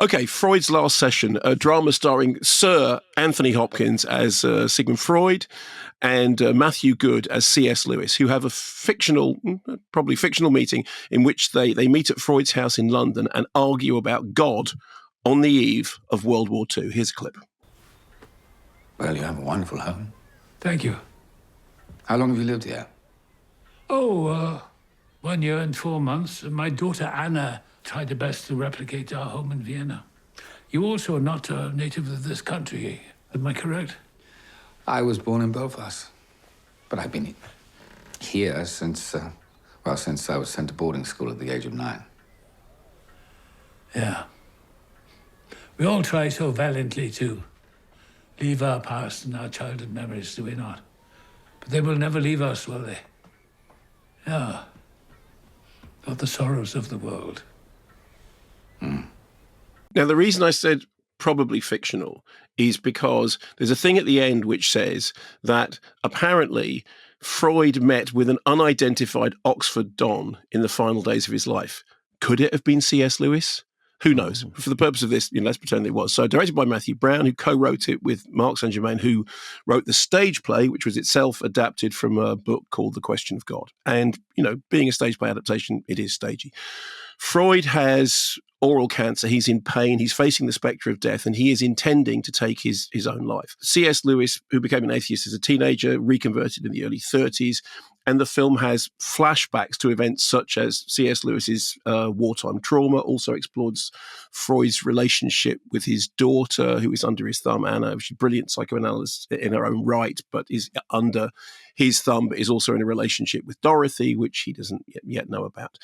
Okay, Freud's Last Session, a drama starring Sir Anthony Hopkins as Sigmund Freud and Matthew Good as C.S. Lewis, who have a probably fictional meeting in which they meet at Freud's house in London and argue about God on the eve of World War II. Here's a clip. Well, you have a wonderful home. Thank you. How long have you lived here? 1 year and 4 months. My daughter Anna tried her best to replicate our home in Vienna. You also are not a native of this country, am I correct? I was born in Belfast, but I've been here since I was sent to boarding school at the age of 9. Yeah. We all try so valiantly to leave our past and our childhood memories, do we not? But they will never leave us, will they? Yeah. Not the sorrows of the world. Now, the reason I said probably fictional is because there's a thing at the end which says that apparently Freud met with an unidentified Oxford Don in the final days of his life. Could it have been C.S. Lewis? Who knows? For the purpose of this, let's pretend it was. So directed by Matthew Brown, who co-wrote it with Mark St. Germain, who wrote the stage play, which was itself adapted from a book called The Question of God. And, being a stage play adaptation, it is stagey. Freud has oral cancer. He's in pain. He's facing the spectre of death, and he is intending to take his own life. C.S. Lewis, who became an atheist as a teenager, reconverted in the early 30s, and the film has flashbacks to events such as C.S. Lewis's wartime trauma, also explores Freud's relationship with his daughter, who is under his thumb, Anna, which is brilliant psychoanalyst in her own right, but is under his thumb, but is also in a relationship with Dorothy, which he doesn't yet know about.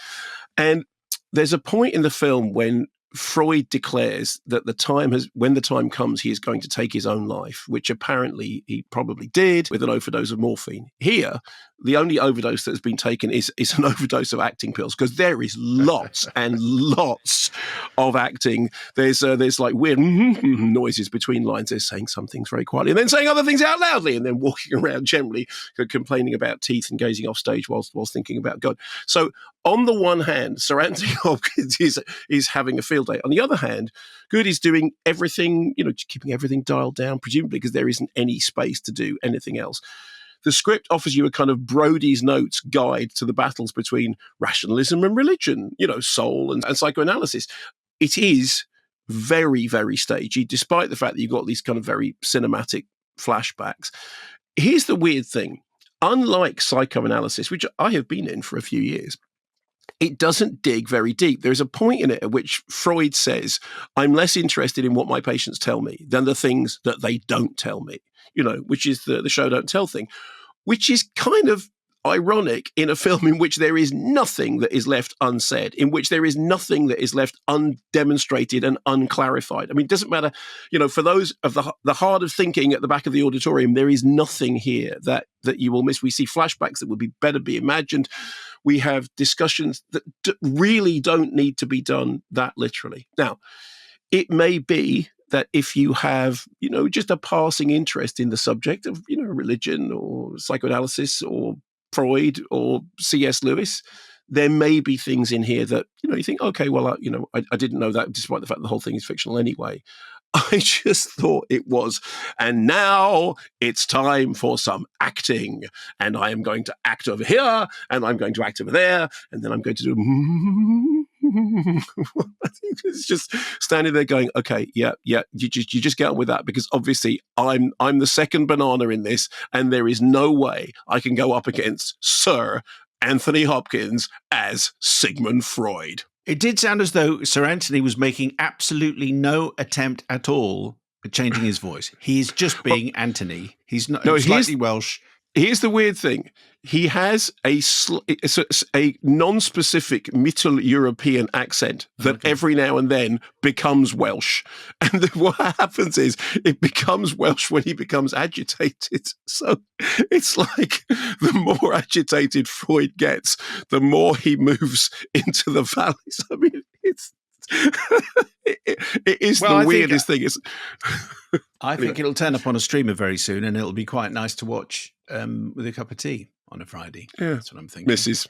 And there's a point in the film when Freud declares that when the time comes, he is going to take his own life, which apparently he probably did with an overdose of morphine. Here, the only overdose that has been taken is an overdose of acting pills, because there is lots and lots of acting. There's like weird noises between lines. They're saying some things very quietly and then saying other things out loudly and then walking around generally complaining about teeth and gazing off stage whilst thinking about God. So on the one hand, Sir Anthony Hopkins is having a field day. On the other hand, Good is doing everything, keeping everything dialed down, presumably because there isn't any space to do anything else. The script offers you a kind of Brody's Notes guide to the battles between rationalism and religion, soul and psychoanalysis. It is very, very stagey, despite the fact that you've got these kind of very cinematic flashbacks. Here's the weird thing. Unlike psychoanalysis, which I have been in for a few years, it doesn't dig very deep. There's a point in it at which Freud says, I'm less interested in what my patients tell me than the things that they don't tell me, which is the show don't tell thing, which is kind of ironic in a film in which there is nothing that is left unsaid, in which there is nothing that is left undemonstrated and unclarified. I mean, it doesn't matter, for those of the hard of thinking at the back of the auditorium, there is nothing here that you will miss. We see flashbacks that would better be imagined. We have discussions that really don't need to be done that literally. Now, it may be that if you have, just a passing interest in the subject of, religion or psychoanalysis or Freud or C.S. Lewis, there may be things in here that, you think, okay, well, I didn't know that, despite the fact the whole thing is fictional anyway. I just thought it was. And now it's time for some acting. And I am going to act over here, and I'm going to act over there, and then I'm going to do... I think it's just standing there going, okay, yeah, you just get on with that, because obviously I'm the second banana in this, and there is no way I can go up against Sir Anthony Hopkins as Sigmund Freud. It did sound as though Sir Anthony was making absolutely no attempt at all at changing his voice. He's just being Anthony. He's not slightly Welsh. Here's the weird thing. He has a non-specific Middle European accent that every now and then becomes Welsh. And what happens is it becomes Welsh when he becomes agitated. So it's like the more agitated Freud gets, the more he moves into the valleys. I mean, it is the weirdest thing. I think it'll turn up on a streamer very soon, and it'll be quite nice to watch with a cup of tea on a Friday. Yeah. That's what I'm thinking. Mrs.